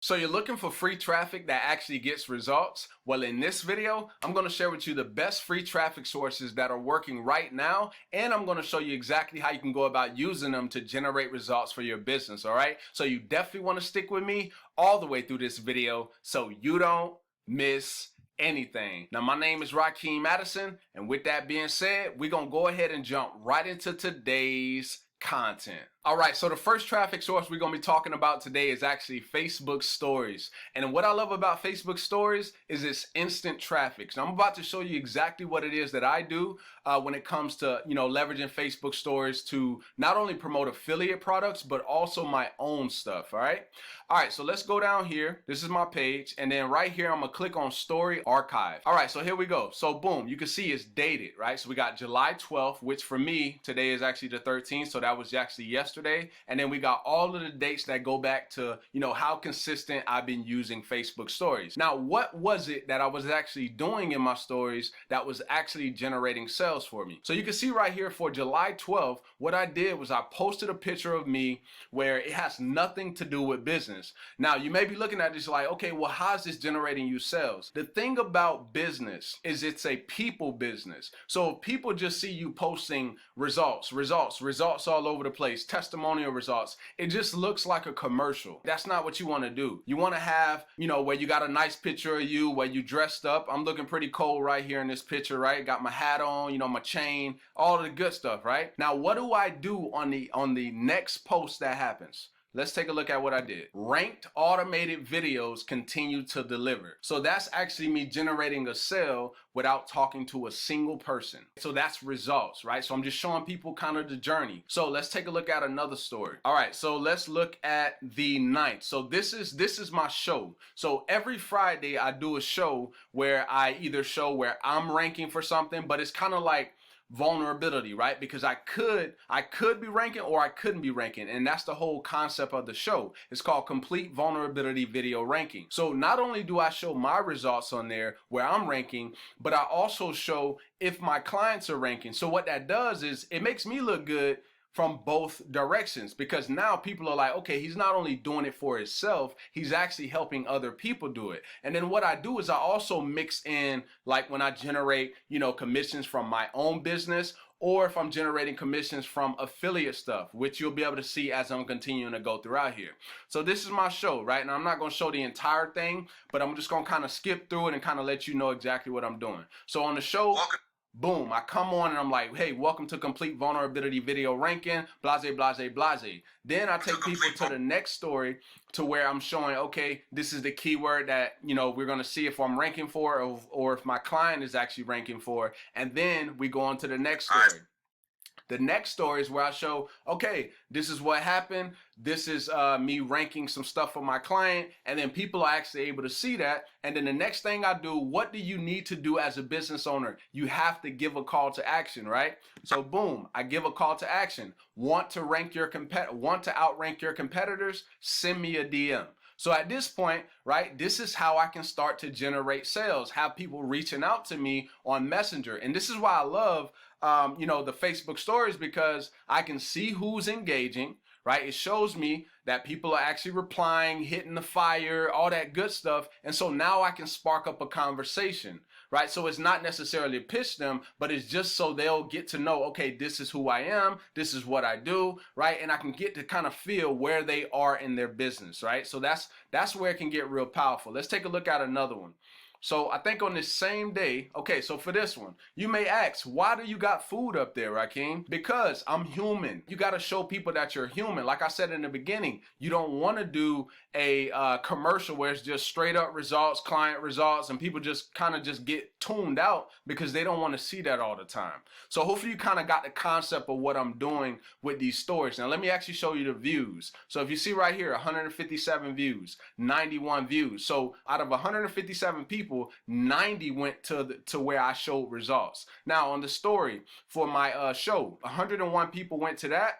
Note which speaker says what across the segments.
Speaker 1: So you're looking for free traffic that actually gets results? Well, in this video, I'm going to share with you the best free traffic sources that are working right now, and I'm going to show you exactly how you can go about using them to generate results for your business, all right? So you definitely want to stick with me all the way through this video so you don't miss anything. Now, my name is Rakeem Madison, and with that being said, we're going to go ahead and jump right into today's content. All right, so the first traffic source we're going to be talking about today is actually Facebook stories. And what I love about Facebook stories is it's instant traffic. So I'm about to show you exactly what it is that I do when it comes to, leveraging Facebook stories to not only promote affiliate products, but also my own stuff. All right. All right, so let's go down here. This is my page. And then right here, I'm going to click on Story Archive. All right, so here we go. So boom, you can see it's dated, right? So we got July 12th, which for me, today is actually the 13th. So that was actually yesterday. And then we got all of the dates that go back to, how consistent I've been using Facebook stories. Now, what was it that I was actually doing in my stories that was actually generating sales for me? So you can see right here for July 12th, what I did was I posted a picture of me where it has nothing to do with business. Now, you may be looking at this like, okay, well, how is this generating you sales? The thing about business is it's a people business. So if people just see you posting results all over the place, testimonial results, it just looks like a commercial. That's not what you want to do. You want to have, where you got a nice picture of you, where you dressed up. I'm looking pretty cool right here in this picture, right? Got my hat on, my chain, all of the good stuff, right? Now, what do I do on the next post that happens? Let's take a look at what I did. Ranked automated videos continue to deliver. So that's actually me generating a sale without talking to a single person. So that's results, right? So I'm just showing people kind of the journey. So let's take a look at another story. All right, so let's look at the 9th. So this is my show. So every Friday I do a show where I either show where I'm ranking for something, but it's kind of like vulnerability, right? Because I could be ranking or I couldn't be ranking, and that's the whole concept of the show. It's called Complete Vulnerability Video Ranking. So not only do I show my results on there where I'm ranking, but I also show if my clients are ranking. So what that does is it makes me look good from both directions, because now people are like, okay, he's not only doing it for himself, he's actually helping other people do it. And then what I do is I also mix in, like when I generate, commissions from my own business, or if I'm generating commissions from affiliate stuff, which you'll be able to see as I'm continuing to go throughout here. So this is my show, right? And I'm not going to show the entire thing, but I'm just going to kind of skip through it and kind of let you know exactly what I'm doing. So on the show, boom, I come on and I'm like, hey, welcome to Complete Vulnerability Video Ranking, blase, blase, blase. Then I take people to the next story to where I'm showing, okay, this is the keyword that, we're going to see if I'm ranking for or if my client is actually ranking for. And then we go on to the next story. The next story is where I show, okay, this is what happened. This is me ranking some stuff for my client. And then people are actually able to see that. And then the next thing I do, what do you need to do as a business owner? You have to give a call to action, right? So boom, I give a call to action. Want to outrank your competitors? Send me a DM. So at this point, right, this is how I can start to generate sales, have people reaching out to me on Messenger. And this is why I love, the Facebook stories, because I can see who's engaging, right? It shows me that people are actually replying, hitting the fire, all that good stuff. And so now I can spark up a conversation, right? So it's not necessarily to pitch them, but it's just so they'll get to know, okay, this is who I am, this is what I do, right? And I can get to kind of feel where they are in their business, right? So that's where it can get real powerful. Let's take a look at another one. So I think on this same day, okay, so for this one, you may ask, why do you got food up there, Rakeem? Because I'm human. You got to show people that you're human. Like I said in the beginning, you don't want to do a commercial where it's just straight up results, client results, and people just kind of just get tuned out because they don't want to see that all the time. So hopefully you kind of got the concept of what I'm doing with these stories. Now let me actually show you the views. So if you see right here, 157 views, 91 views. So out of 157 people, 90 went to where I showed results. Now on the story for my show, 101 people went to that.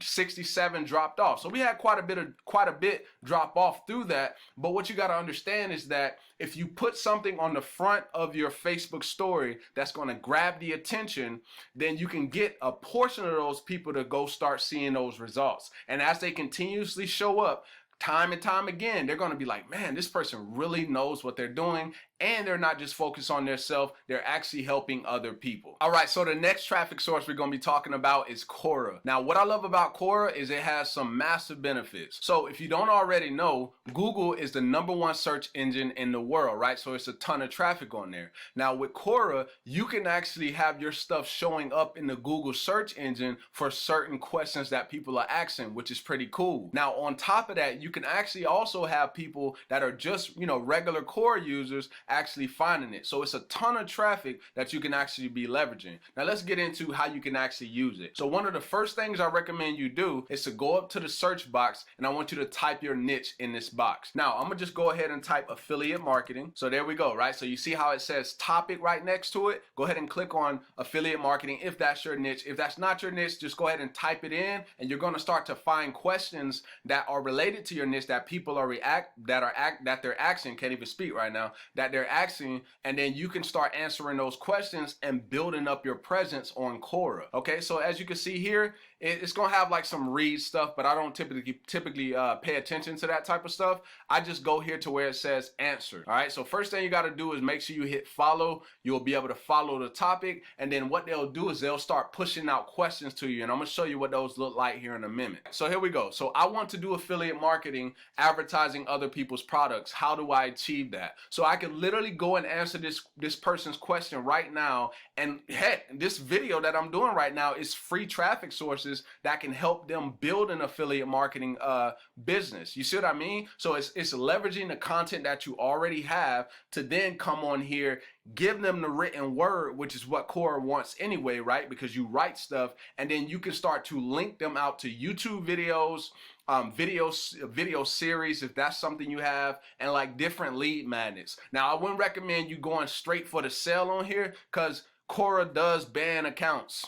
Speaker 1: 67 dropped off. So we had quite a bit drop off through that. But what you got to understand is that if you put something on the front of your Facebook story that's going to grab the attention, then you can get a portion of those people to go start seeing those results. And as they continuously show up, time and time again, they're going to be like, man, this person really knows what they're doing, and they're not just focused on their self, they're actually helping other people. All right, so the next traffic source we're going to be talking about is Quora. Now, what I love about Quora is it has some massive benefits. So if you don't already know, Google is the #1 search engine in the world, right? So it's a ton of traffic on there. Now with Quora, you can actually have your stuff showing up in the Google search engine for certain questions that people are asking, which is pretty cool. Now on top of that, you can actually also have people that are just, regular Quora users actually finding it. So it's a ton of traffic that you can actually be leveraging. Now let's get into how you can actually use it. So one of the first things I recommend you do is to go up to the search box, and I want you to type your niche in this box. Now I'm gonna just go ahead and type affiliate marketing. So there we go, right? So you see how it says topic right next to it? Go ahead and click on affiliate marketing if that's your niche. If that's not your niche, just go ahead and type it in, and you're gonna start to find questions that are related to your niche that people are that they're asking, can't even speak right now, that they're asking, and then you can start answering those questions and building up your presence on Quora. Okay, so as you can see here, it's gonna have like some read stuff, but I don't typically pay attention to that type of stuff. I just go here to where it says answer. All right, so first thing you got to do is make sure you hit follow. You'll be able to follow the topic, and then what they'll do is they'll start pushing out questions to you, and I'm gonna show you what those look like here in a minute. So here we go. So I want to do affiliate marketing, advertising other people's products. How do I achieve that? So I can literally go and answer this person's question right now, and heck, this video that I'm doing right now is free traffic sources that can help them build an affiliate marketing business. You see what I mean? So it's leveraging the content that you already have to then come on here, give them the written word, which is what Quora wants anyway, right? Because you write stuff, and then you can start to link them out to YouTube videos, video series if that's something you have, and like different lead magnets. Now I wouldn't recommend you going straight for the sale on here, because Quora does ban accounts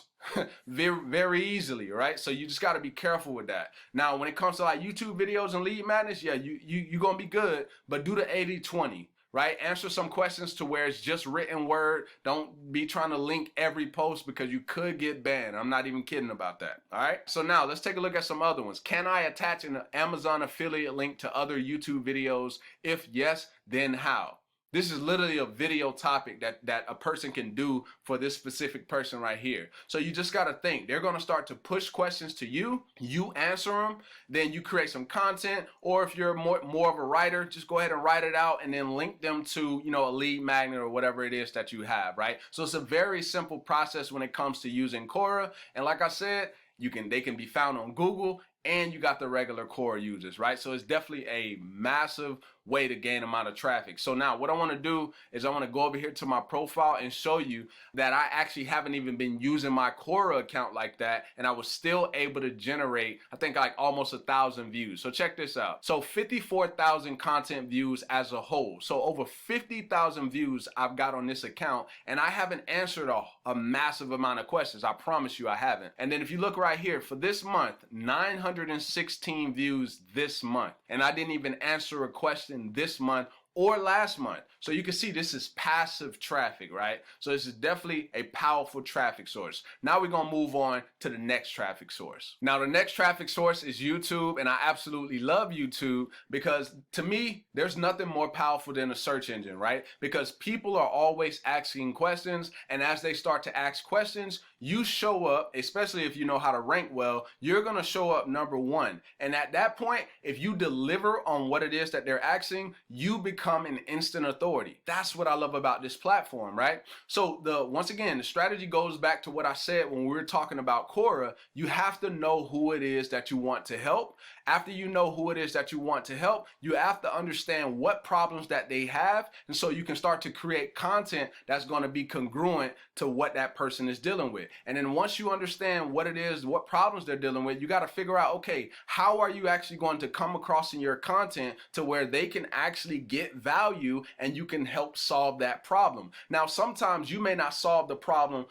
Speaker 1: very easily, right? So you just got to be careful with that. Now when it comes to like YouTube videos and lead magnets, yeah, you're gonna be good, but do the 80-20. Right? Answer some questions to where it's just written word. Don't be trying to link every post, because you could get banned. I'm not even kidding about that. All right. So now let's take a look at some other ones. Can I attach an Amazon affiliate link to other YouTube videos? If yes, then how? This is literally a video topic that a person can do for this specific person right here. So you just got to think. They're going to start to push questions to you. You answer them. Then you create some content. Or if you're more of a writer, just go ahead and write it out and then link them to, a lead magnet or whatever it is that you have, right? So it's a very simple process when it comes to using Quora. And like I said, they can be found on Google, and you got the regular Quora users, right? So it's definitely a massive way to gain amount of traffic. So now what I want to do is I want to go over here to my profile and show you that I actually haven't even been using my Quora account like that, and I was still able to generate, I think, like almost 1,000 views. So check this out. So 54,000 content views as a whole. So over 50,000 views I've got on this account, and I haven't answered a massive amount of questions. I promise you I haven't. And then if you look right here, for this month, 916 views this month, and I didn't even answer a question this month or last month. So you can see this is passive traffic, right? So this is definitely a powerful traffic source. Now we're gonna move on to the next traffic source. Now the next traffic source is YouTube, and I absolutely love YouTube because to me, there's nothing more powerful than a search engine, right? Because people are always asking questions, and as they start to ask questions, you show up, especially if you know how to rank well, you're gonna show up #1. And at that point, if you deliver on what it is that they're asking, you become an instant authority. That's what I love about this platform, right? So once again, the strategy goes back to what I said when we were talking about Quora. You have to know who it is that you want to help. After you know who it is that you want to help, you have to understand what problems that they have, and so you can start to create content that's going to be congruent to what that person is dealing with. And then once you understand what it is, what problems they're dealing with, you got to figure out, okay, how are you actually going to come across in your content to where they can actually get value and you can help solve that problem. Now, sometimes you may not solve the problem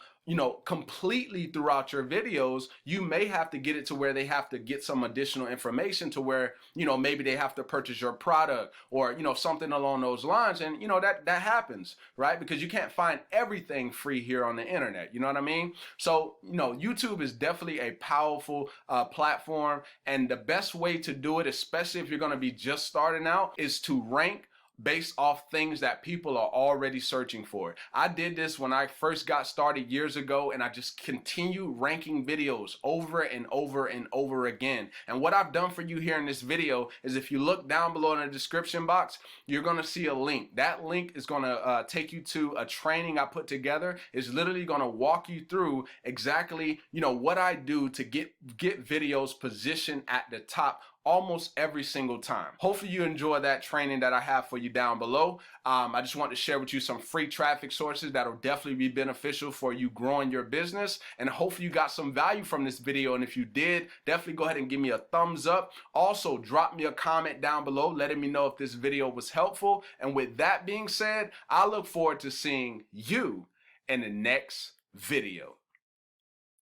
Speaker 1: completely throughout your videos, you may have to get it to where they have to get some additional information to where, maybe they have to purchase your product or, something along those lines. And, that happens, right? Because you can't find everything free here on the internet. You know what I mean? So, YouTube is definitely a powerful platform. And the best way to do it, especially if you're going to be just starting out, is to rank based off things that people are already searching for. I did this when I first got started years ago, and I just continue ranking videos over and over and over again. And what I've done for you here in this video is, if you look down below in the description box, you're gonna see a link. That link is gonna take you to a training I put together. It's literally gonna walk you through exactly, what I do to get videos positioned at the top almost every single time. Hopefully you enjoy that training that I have for you down below. I just want to share with you some free traffic sources that'll definitely be beneficial for you growing your business, and hopefully you got some value from this video. And if you did, definitely go ahead and give me a thumbs up. Also, drop me a comment down below letting me know if this video was helpful. And with that being said, I look forward to seeing you in the next video.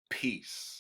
Speaker 1: Peace.